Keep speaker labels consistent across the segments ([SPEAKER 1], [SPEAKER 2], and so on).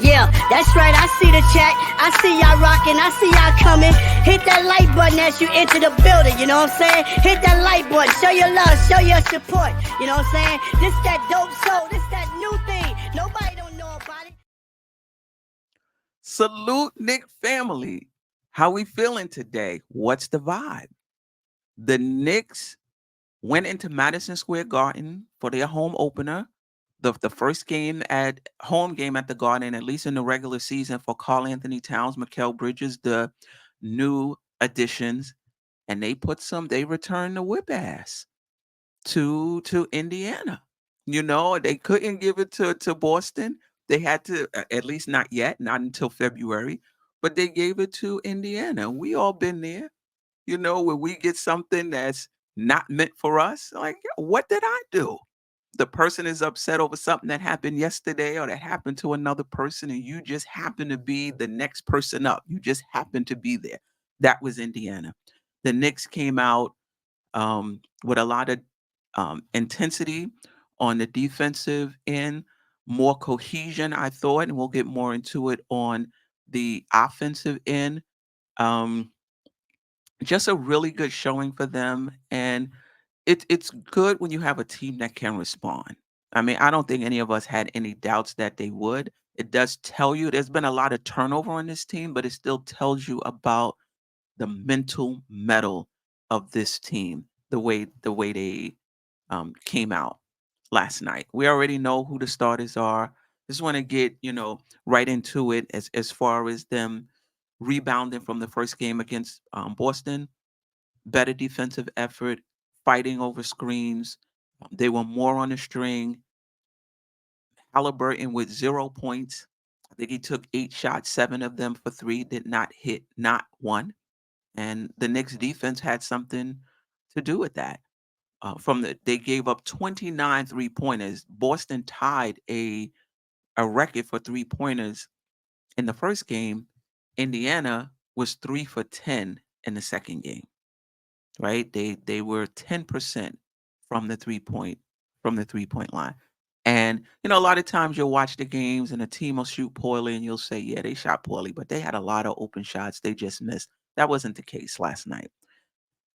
[SPEAKER 1] Yeah, that's right. I see the chat. I see y'all rocking. I see y'all coming. Hit that like button as you enter the building. You know what I'm saying? Hit that like button. Show your love. Show your support. You know what I'm saying? This that dope soul. This that new thing. Nobody don't know about it.
[SPEAKER 2] Salute, Knick family. How we feeling today? What's the vibe? The Knicks went into Madison Square Garden for their home opener, the first game at home game at the Garden, at least in the regular season for Karl Anthony Towns, Mikal Bridges, the new additions, and they returned the whip ass to Indiana. You know, they couldn't give it to Boston. They had to, at least not yet, not until February, but they gave it to Indiana. We all been there, you know, where we get something that's not meant for us. Like, "Yo, what did I do?" The person is upset over something that happened yesterday or that happened to another person, and you just happen to be the next person up. You just happen to be there. That was Indiana. The Knicks came out with a lot of intensity on the defensive end, more cohesion, I thought, and we'll get more into it on the offensive end. Um, just a really good showing for them, and it's good when you have a team that can respond. I mean, I don't think any of us had any doubts that they would. It does tell you there's been a lot of turnover on this team, but it still tells you about the mental metal of this team, the way they came out last night. We already know who the starters are. Just want to get right into it as far as them rebounding from the first game against Boston. Better defensive effort, fighting over screens. They were more on the string. Halliburton with 0 points. I think he took 8 shots, 7 of them for 3, did not hit, not one. And the Knicks defense had something to do with that. They gave up 29 3 pointers. Boston tied a record for 3 pointers in the first game. Indiana was 3 for 10 in the second game. Right? They were 10% from the 3 point line. And a lot of times you'll watch the games and a team will shoot poorly and you'll say, yeah, they shot poorly, but they had a lot of open shots they just missed. That wasn't the case last night.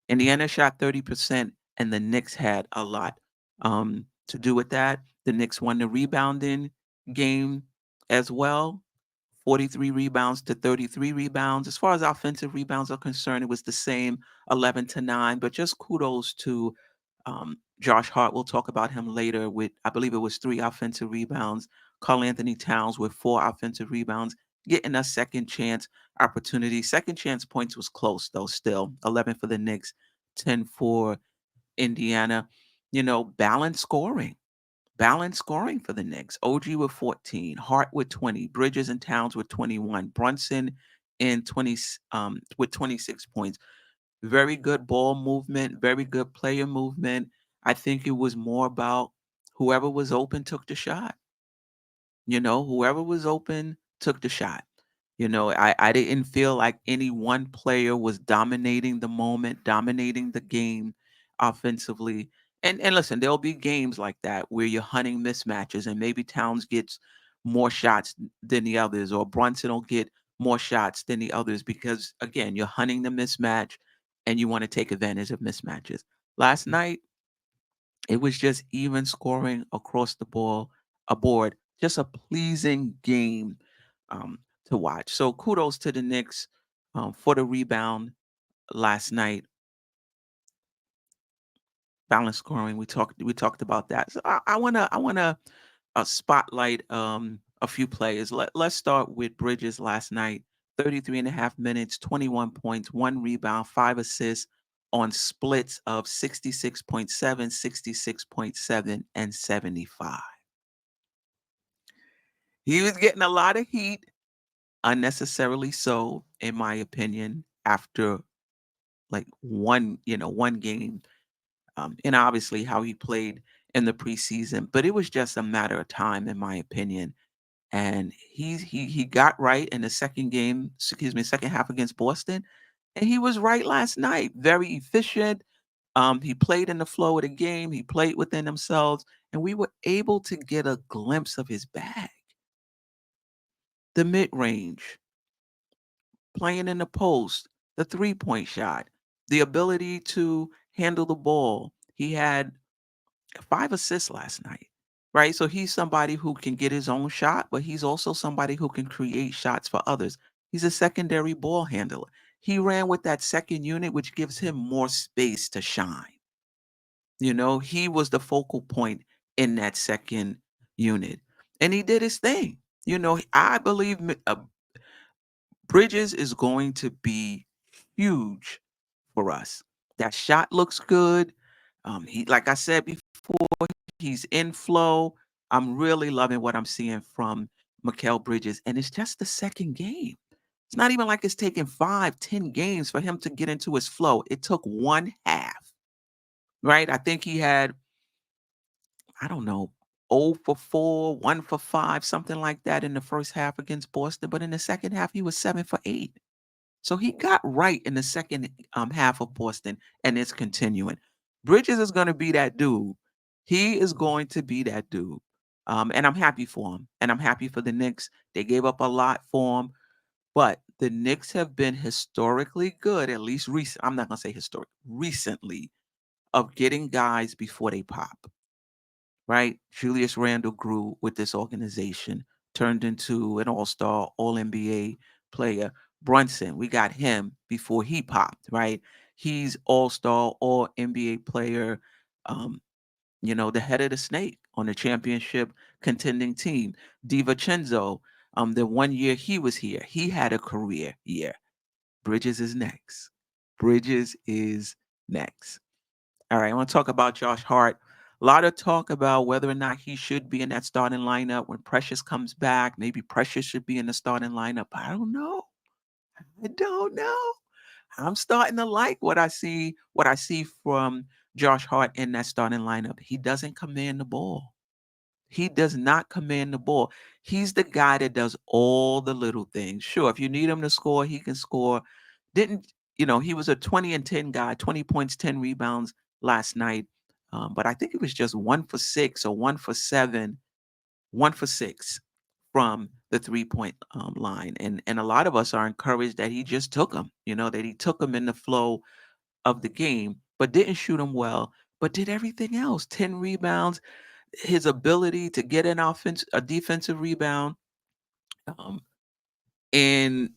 [SPEAKER 2] Indiana shot 30%, and the Knicks had a lot to do with that. The Knicks won the rebounding game as well. 43 rebounds to 33 rebounds. As far as offensive rebounds are concerned, it was the same, 11-9. But just kudos to Josh Hart. We'll talk about him later with, I believe it was 3 offensive rebounds. Karl Anthony Towns with 4 offensive rebounds, getting a second chance opportunity. Second chance points was close, though, still. 11 for the Knicks, 10 for Indiana. Balanced scoring. Balanced scoring for the Knicks. OG with 14, Hart with 20, Bridges and Towns with 21, Brunson in 20 with 26 points. Very good ball movement, very good player movement. I think it was more about whoever was open took the shot. Whoever was open took the shot. I didn't feel like any one player was dominating the moment, dominating the game offensively. And listen, there'll be games like that where you're hunting mismatches and maybe Towns gets more shots than the others, or Brunson will get more shots than the others because again, you're hunting the mismatch and you want to take advantage of mismatches. Last night, it was just even scoring across the board. Just a pleasing game to watch. So kudos to the Knicks for the rebound last night. Balance scoring. We talked about that. So I wanna spotlight a few players. Let's start with Bridges last night. 33 and a half minutes, 21 points, 1 rebound, 5 assists on splits of 66.7, 66.7, and 75. He was getting a lot of heat, unnecessarily so, in my opinion, after like one game. And obviously how he played in the preseason, but it was just a matter of time, in my opinion. And he got right in the second game, excuse me, second half against Boston, and he was right last night. Very efficient. He played in the flow of the game. He played within themselves, and we were able to get a glimpse of his bag. the mid-range, playing in the post, the three-point shot, the ability to handle the ball. He had 5 assists last night, right? So he's somebody who can get his own shot, but he's also somebody who can create shots for others. He's a secondary ball handler. He ran with that second unit, which gives him more space to shine. He was the focal point in that second unit, and he did his thing. I believe Bridges is going to be huge for us. That shot looks good. Like I said before, he's in flow. I'm really loving what I'm seeing from Mikal Bridges, and it's just the second game. It's not even like it's taken 5, 10 games for him to get into his flow. It took one half, right? I think he had, I don't know, 0 for 4, 1 for 5, something like that in the first half against Boston. But in the second half, he was 7 for 8. So he got right in the second half of Boston, and it's continuing. Bridges is going to be that dude. He is going to be that dude. And I'm happy for him. And I'm happy for the Knicks. They gave up a lot for him. But the Knicks have been historically good, at least recent. I'm not going to say historic, recently, of getting guys before they pop, right? Julius Randle grew with this organization, turned into an all-star, all-NBA player. Brunson, we got him before he popped, right? He's all-star, all-NBA player, the head of the snake on the championship contending team. DiVincenzo, the 1 year he was here, he had a career year. Bridges is next. Bridges is next. All right, I want to talk about Josh Hart. A lot of talk about whether or not he should be in that starting lineup when Precious comes back. Maybe Precious should be in the starting lineup. I don't know. I don't know. I'm starting to like what I see from Josh Hart in that starting lineup. He doesn't command the ball. He does not command the ball. He's the guy that does all the little things. Sure, if you need him to score, he can score. Didn't, he was a 20 and 10 guy, 20 points, 10 rebounds last night. But I think it was just 1 for 6 or 1 for 7, 1 for 6 from the 3-point line. And a lot of us are encouraged that he just took them, that he took them in the flow of the game, but didn't shoot them well, but did everything else. 10 rebounds, his ability to get a defensive rebound, um, and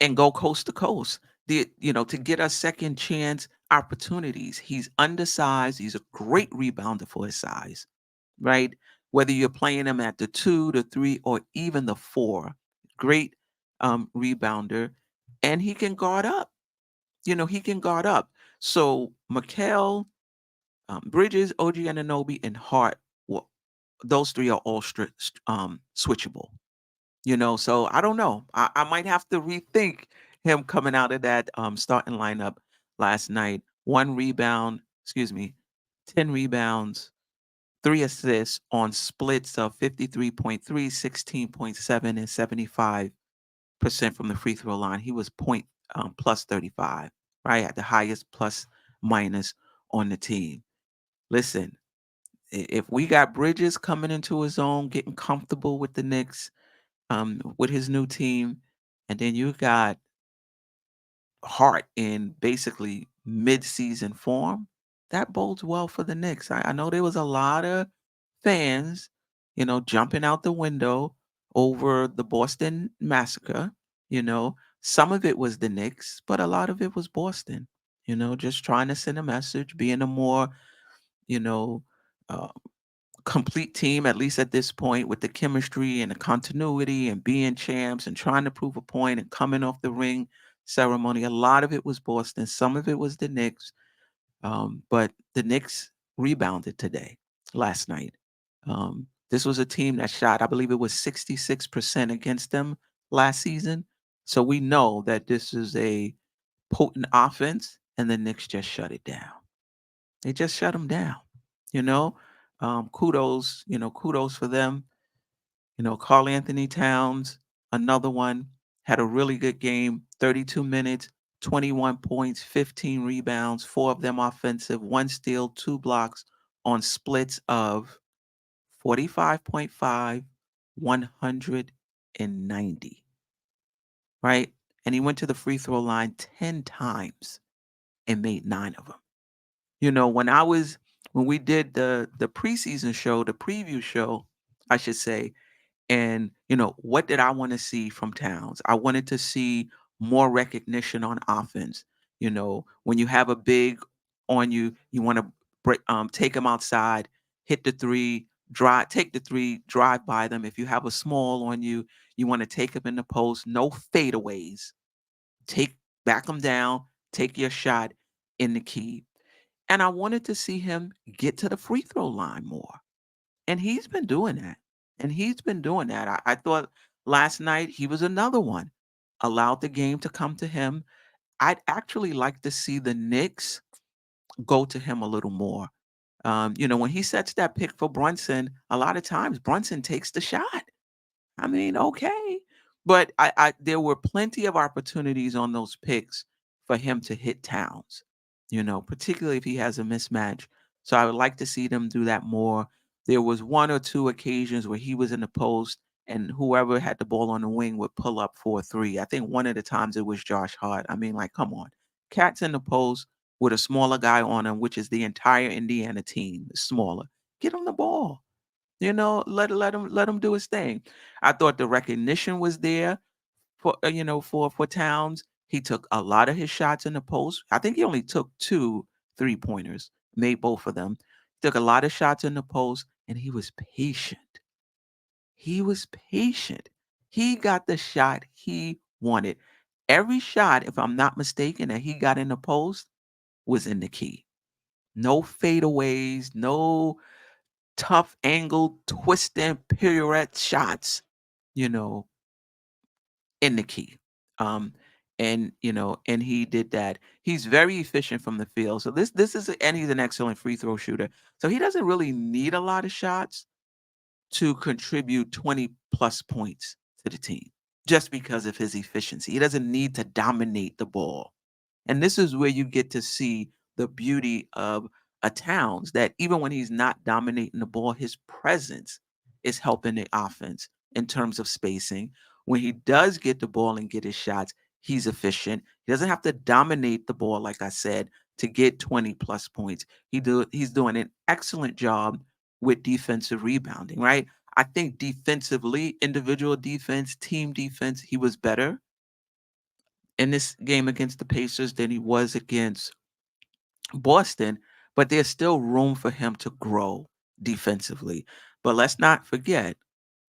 [SPEAKER 2] and go coast to coast. To get us second chance opportunities. He's undersized. He's a great rebounder for his size, right? Whether you're playing him at the 2, the 3, or even the 4, great rebounder, and he can guard up. He can guard up. So Mikal, Bridges, OG Anunoby, and Hart, well, those three are all switchable. So I don't know. I might have to rethink him coming out of that starting lineup last night. 10 rebounds, 3 assists on splits of 53.3, 16.7, and 75% from the free throw line. He was plus 35, right? At the highest plus minus on the team. Listen, if we got Bridges coming into his own, getting comfortable with the Knicks, with his new team, and then you got Hart in basically mid-season form, that bodes well for the Knicks. I know there was a lot of fans, jumping out the window over the Boston massacre. Some of it was the Knicks, but a lot of it was Boston. Just trying to send a message, being a more, you know, uh, complete team, at least at this point, with the chemistry and the continuity and being champs and trying to prove a point and coming off the ring ceremony. A lot of it was Boston. Some of it was the Knicks. But the Knicks rebounded last night. This was a team that shot, I believe it was 66% against them last season. So we know that this is a potent offense, and the Knicks just shut it down. They just shut them down. You know, kudos for them. Carl Anthony Towns, another one, had a really good game. 32 minutes, 21 points, 15 rebounds, 4 of them offensive, 1 steal, 2 blocks on splits of 45.5, 100, 190, right? And he went to the free throw line 10 times and made 9 of them. You know, when we did the preseason show, the preview show, I should say, and what did I want to see from Towns? I wanted to see more recognition on offense. When you have a big on you, you want to take them outside, hit the three, take the three, drive by them. If you have a small on you, you want to take them in the post, no fadeaways. Take back them down, take your shot in the key. And I wanted to see him get to the free throw line more. And he's been doing that. And he's been doing that. I thought last night he was another one. Allowed the game to come to him. I'd actually like to see the Knicks go to him a little more. When he sets that pick for Brunson, a lot of times Brunson takes the shot. I mean, okay. But there were plenty of opportunities on those picks for him to hit Towns, particularly if he has a mismatch. So I would like to see them do that more. There was one or two occasions where he was in the post and whoever had the ball on the wing would pull up for a three. I think one of the times it was Josh Hart. I mean, like, come on. Cat's in the post with a smaller guy on him, which is the entire Indiana team, is smaller. Get him the ball. Let him do his thing. I thought the recognition was there for Towns. He took a lot of his shots in the post. I think he only took 2 3-pointers, made both of them. Took a lot of shots in the post, and he was patient. He was patient. He got the shot he wanted. Every shot, if I'm not mistaken, that he got in the post was in the key. No fadeaways, no tough angle, twisting pirouette shots, you know, in the key. Um, and he did that. He's very efficient from the field. So and he's an excellent free throw shooter. So he doesn't really need a lot of shots to contribute 20 plus points to the team just because of his efficiency. He doesn't need to dominate the ball. And this is where you get to see the beauty of a Towns, that even when he's not dominating the ball, his presence is helping the offense in terms of spacing. When he does get the ball and get his shots, he's efficient. He doesn't have to dominate the ball, like I said, to get 20 plus points. He's doing an excellent job with defensive rebounding, right? I think defensively, individual defense, team defense, he was better in this game against the Pacers than he was against Boston, but there's still room for him to grow defensively. But let's not forget,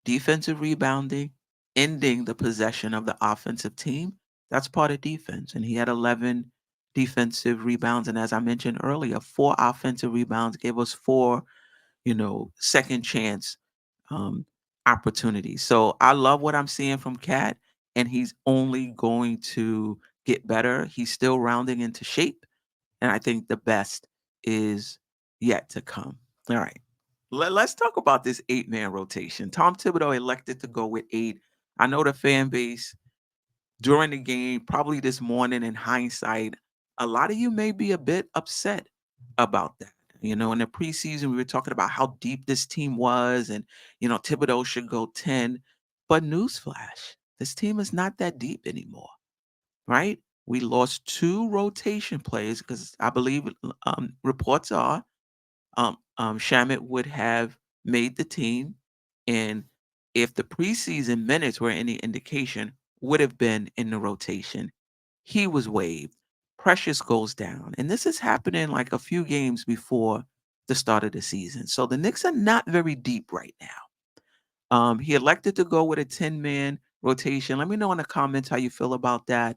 [SPEAKER 2] defensive rebounding, ending the possession of the offensive team, that's part of defense. And he had 11 defensive rebounds. And as I mentioned earlier, 4 offensive rebounds gave us 4, second chance um, opportunities. So I love what I'm seeing from Cat, and he's only going to get better. He's still rounding into shape, and I think the best is yet to come. All right. Let's talk about this 8-man rotation. Tom Thibodeau elected to go with 8. I know the fan base during the game, probably this morning in hindsight, a lot of you may be a bit upset about that. In the preseason, we were talking about how deep this team was, and Thibodeau should go 10. But newsflash, this team is not that deep anymore, right? We lost 2 rotation players because I believe reports are Shamit would have made the team, and if the preseason minutes were any indication, would have been in the rotation. He was waived. Precious goes down, and this is happening like a few games before the start of the season. So the Knicks are not very deep right now. He elected to go with a 10-man rotation. Let me know in the comments how you feel about that.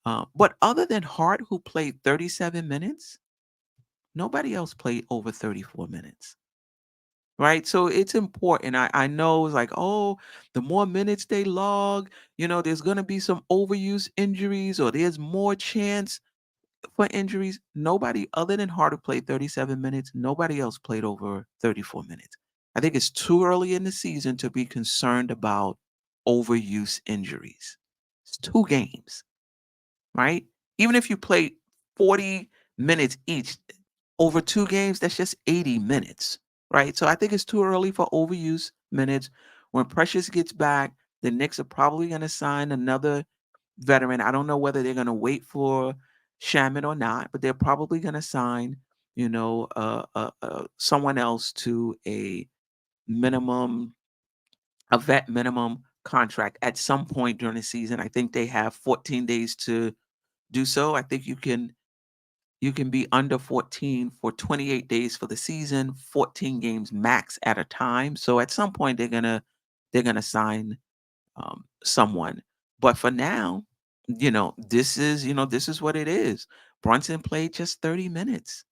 [SPEAKER 2] But other than Hart, who played 37 minutes, nobody else played over 34 minutes. Right. So it's important. I know it's like, oh, the more minutes they log, there's going to be some overuse injuries or there's more chance for injuries. Nobody other than Hart played 37 minutes. Nobody else played over 34 minutes. I think it's too early in the season to be concerned about overuse injuries. It's 2 games, right? Even if you play 40 minutes each over 2 games, that's just 80 minutes, right? So I think it's too early for overuse minutes. When Precious gets back, The Knicks are probably going to sign another veteran. I don't know whether they're going to wait for Shaman or not, but they're probably going to sign, someone else to minimum, a vet minimum contract at some point during the season. I think they have 14 days to do so. I think you can be under 14 for 28 days for the season, 14 games max at a time. So at some point they're gonna sign someone. But for now, this is what it is. Brunson played just 30 minutes.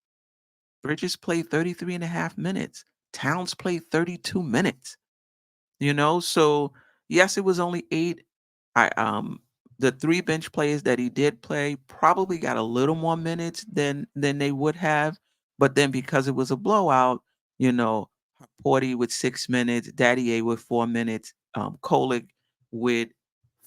[SPEAKER 2] Bridges played 33 and a half minutes. Towns played 32 minutes. So yes, it was only 8. I The 3 bench players that he did play probably got a little more minutes than they would have, but then because it was a blowout, you know, Porty with 6 minutes, Daddy A with 4 minutes, Kolick with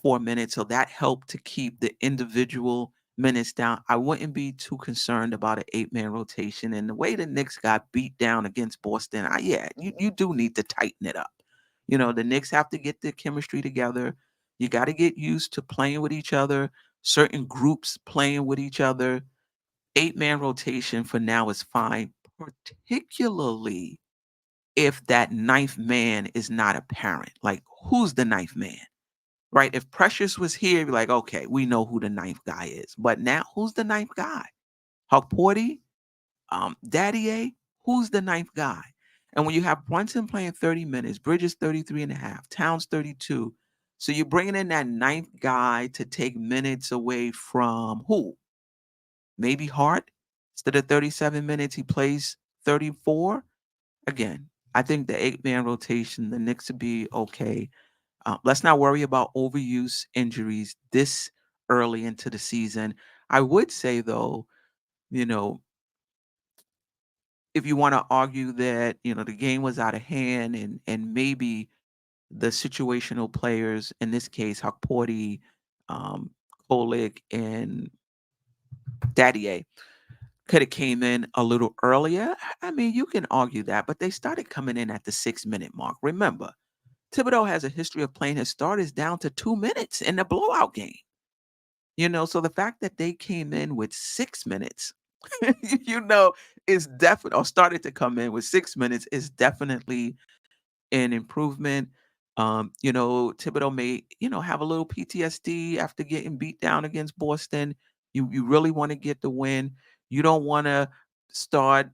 [SPEAKER 2] 4 minutes, so that helped to keep the individual minutes down. I wouldn't be too concerned about an 8-man rotation, and the way the Knicks got beat down against Boston, yeah, you do need to tighten it up. The Knicks have to get their chemistry together. You got to get used to playing with each other, certain groups playing with each other. 8-man rotation for now is fine, particularly if that ninth man is not apparent. Like, who's the ninth man? Right? If Precious was here, you'd be like, okay, we know who the ninth guy is. But now, who's the ninth guy? Porty, Daddy A, who's the ninth guy? And when you have Brunson playing 30 minutes, Bridges 33 and a half, Towns 32. So you're bringing in that ninth guy to take minutes away from who? Maybe Hart. Instead of 37 minutes, he plays 34. Again, I think the 8-man rotation, the Knicks would be okay. Let's not worry about overuse injuries this early into the season. I would say, though, you know, if you want to argue that the game was out of hand and maybe the situational players in this case Hakporti, um, Kolick, and Daddy could have came in a little earlier. I mean, you can argue that, but they started coming in at the 6-minute mark. Remember, Thibodeau has a history of playing his starters down to 2 minutes in the blowout game. So the fact that they came in with 6 minutes, you know, is definitely, or started to come in with 6 minutes, is definitely an improvement. Thibodeau may, have a little PTSD after getting beat down against Boston. You really want to get the win. You don't want to start,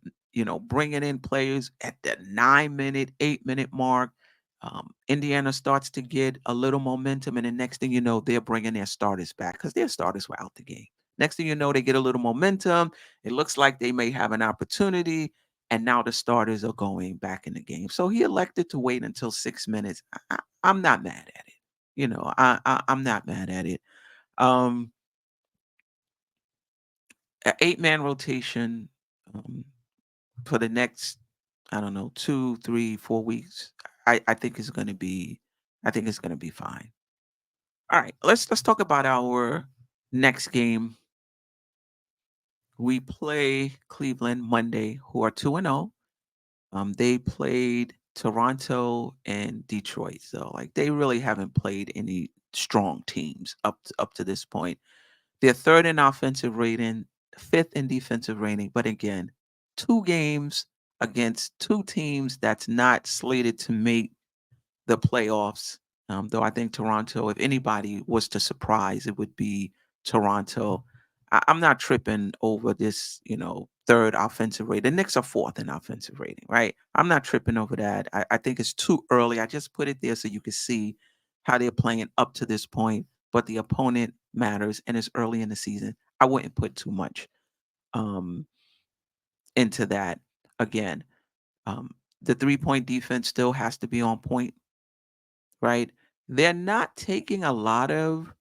[SPEAKER 2] bringing in players at the 9-minute, 8-minute mark. Indiana starts to get a little momentum, and the next thing you know, they're bringing their starters back because their starters were out the game. Next thing you know, they get a little momentum. It looks like they may have an opportunity, and now the starters are going back in the game. So he elected to wait until 6 minutes. I'm not mad at it. I'm not mad at it. Um, an 8-man rotation for the next, I don't know, 2, 3, 4 weeks. I think it's going to be, I think it's going to be fine. All right, let's talk about our next game. We play Cleveland Monday, who are 2-0. They played Toronto and Detroit, so like they really haven't played any strong teams up to this point. They're third in offensive rating, fifth in defensive rating, but again, 2 games against 2 teams that's not slated to make the playoffs. Though I think Toronto, if anybody was to surprise, it would be Toronto. I'm not tripping over this, third offensive rating. The Knicks are fourth in offensive rating, right? I'm not tripping over that. I think it's too early. I just put it there so you can see how they're playing up to this point, but the opponent matters and it's early in the season. I wouldn't put too much um, into that. Again, um, the 3-point defense still has to be on point, right? They're not taking a lot of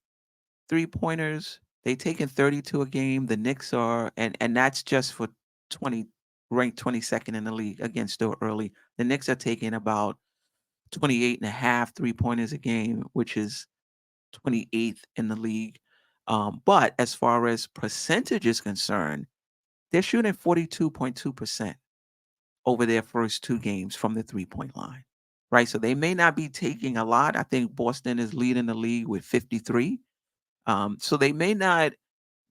[SPEAKER 2] 3-pointers. They taking 32 a game. The Knicks are, and that's just for 20 ranked 22nd in the league. Again, still early. The Knicks are taking about 28 and a half 3-pointers a game, which is 28th in the league. But as far as percentage is concerned, they're shooting 42.2% over their first 2 games from the 3-point line. right? So they may not be taking a lot. I think Boston is leading the league with 53. So they may not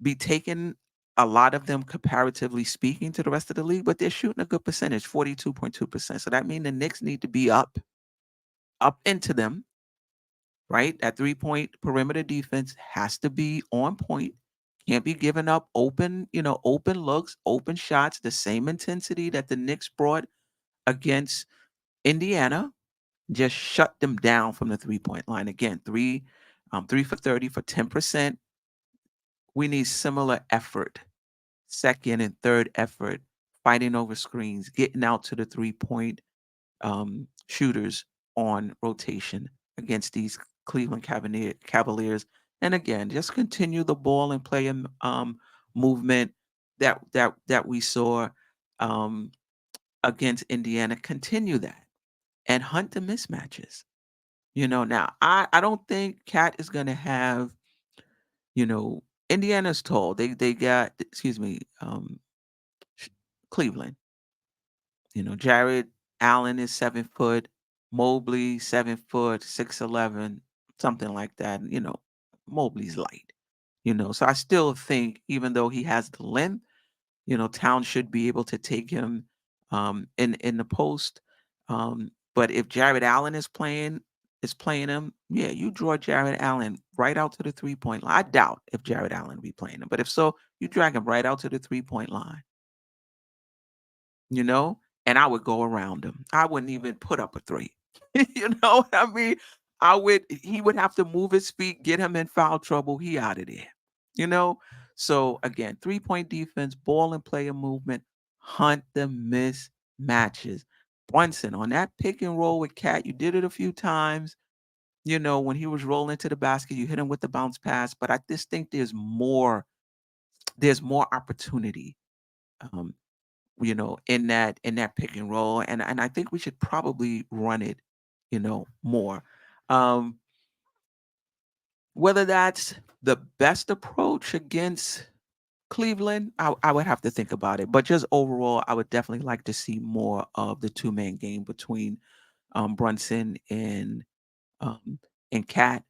[SPEAKER 2] be taking a lot of them comparatively speaking to the rest of the league, but they're shooting a good percentage, 42.2%. So that means the Knicks need to be up into them, right? That 3-point perimeter defense has to be on point. Can't be giving up open looks, open shots, the same intensity that the Knicks brought against Indiana. Just shut them down from the 3-point line. Again, 3 for 30 for 10%. We need similar effort, second and third effort, fighting over screens, getting out to the 3-point shooters on rotation against these Cleveland Cavaliers. And again, just continue the ball and play movement that we saw um, against Indiana. Continue that and hunt the mismatches. Now I don't think Cat is going to have. Indiana's tall. They got, excuse me, Sh- Cleveland. Jared Allen is 7 foot, Mobley 7 foot, 6'11", something like that. Mobley's light. So I still think even though he has the length, Town should be able to take him in the post. But if Jared Allen is playing him, yeah, you draw Jared Allen right out to the 3-point line. I doubt if Jared Allen be playing him, but if so, you drag him right out to the 3-point line. you know, and I would go around him. I wouldn't even put up a three. What I mean? He would have to move his feet, get him in foul trouble. He out of there. You know? So again, 3-point defense, ball and player movement, hunt the mismatches. Brunson on that pick and roll with Cat, you did it a few times. When he was rolling to the basket, you hit him with the bounce pass. But I just think there's more opportunity. Um, in that pick and roll. And I think we should probably run it, more. Um, whether that's the best approach against Cleveland, I would have to think about it. But just overall, I would definitely like to see more of the two-man game between Brunson um and Cat.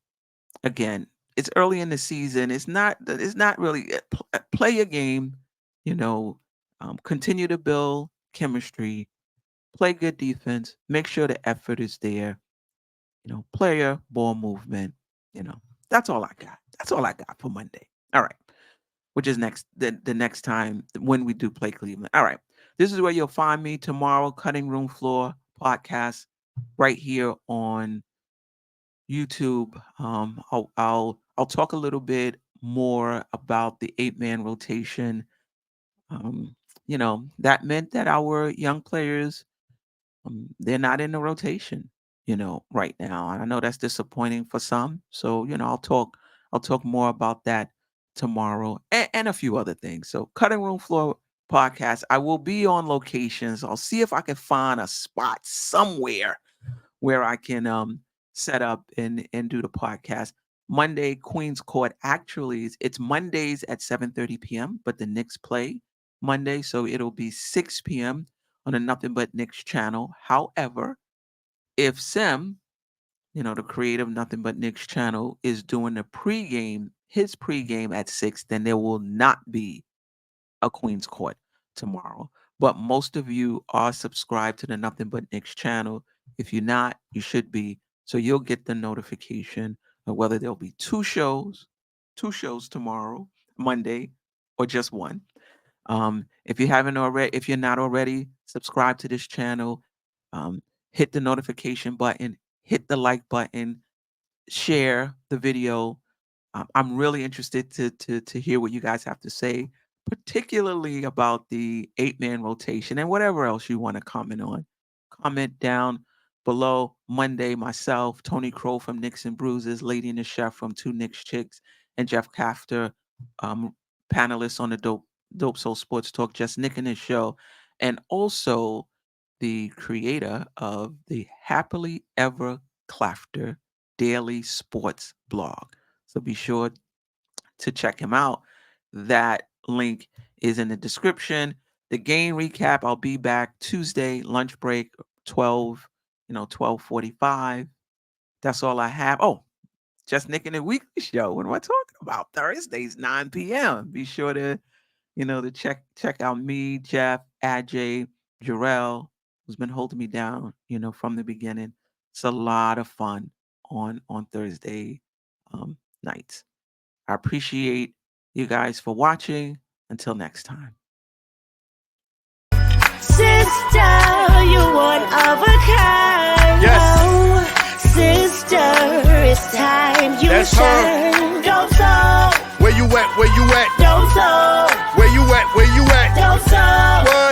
[SPEAKER 2] Again, it's early in the season. It's not really play your game, you know, continue to build chemistry, play good defense, make sure the effort is there, player, ball movement, you know. That's all I got. That's all I got for Monday. All right. Which is the next time when we do play Cleveland. All right. This is where you'll find me tomorrow, Cutting Room Floor podcast, right here on YouTube. I'll talk a little bit more about the 8-man rotation. That meant that our young players, they're not in the rotation, right now. And I know that's disappointing for some. So, I'll talk more about that tomorrow and a few other things. So Cutting Room Floor podcast. I will be on locations. I'll see if I can find a spot somewhere where I can set up and do the podcast. Monday, Queens Court. Actually, it's Mondays at 7:30 p.m., but the Knicks play Monday, so it'll be 6 p.m. on the Nothing But Knicks channel. However, if Sim, the creative Nothing But Knicks channel, is doing his pregame at 6, then there will not be a Queen's Court tomorrow. But most of you are subscribed to the Nothing But Knicks channel. If you're not, you should be. So you'll get the notification of whether there'll be two shows tomorrow, Monday, or just one. If you're not already subscribed to this channel, um, hit the notification button, hit the like button, share the video. I'm really interested to hear what you guys have to say, particularly about the 8-man rotation and whatever else you want to comment on. Comment down below. Monday, myself, Tony Crow from Knicks and Bruises, Lady and the Chef from Two Knicks Chicks, and Geoff Klafter, um, panelists on the Dope Soul Sports Talk, Just NICKIN show, and also the creator of the Happily Ever Klafter daily sports blog. So be sure to check him out. That link is in the description. The game recap, I'll be back Tuesday, lunch break, 12, 12:45. That's all I have. Oh, Just Nickin' the Weekly Show. What am I talking about? Thursdays, 9 p.m. Be sure to, to check out me, Geoff, Ajay, Jerrell, who's been holding me down, from the beginning. It's a lot of fun on Thursday nights. I appreciate you guys for watching. Until next time.
[SPEAKER 1] Sister, you one of a kind.
[SPEAKER 3] Yes.
[SPEAKER 1] Oh, sister, it's time you
[SPEAKER 3] That's
[SPEAKER 1] shine. Don't so.
[SPEAKER 3] Where you at? Where you at?
[SPEAKER 1] Don't so.
[SPEAKER 3] Where you at? Where you at?
[SPEAKER 1] Don't so.
[SPEAKER 3] What?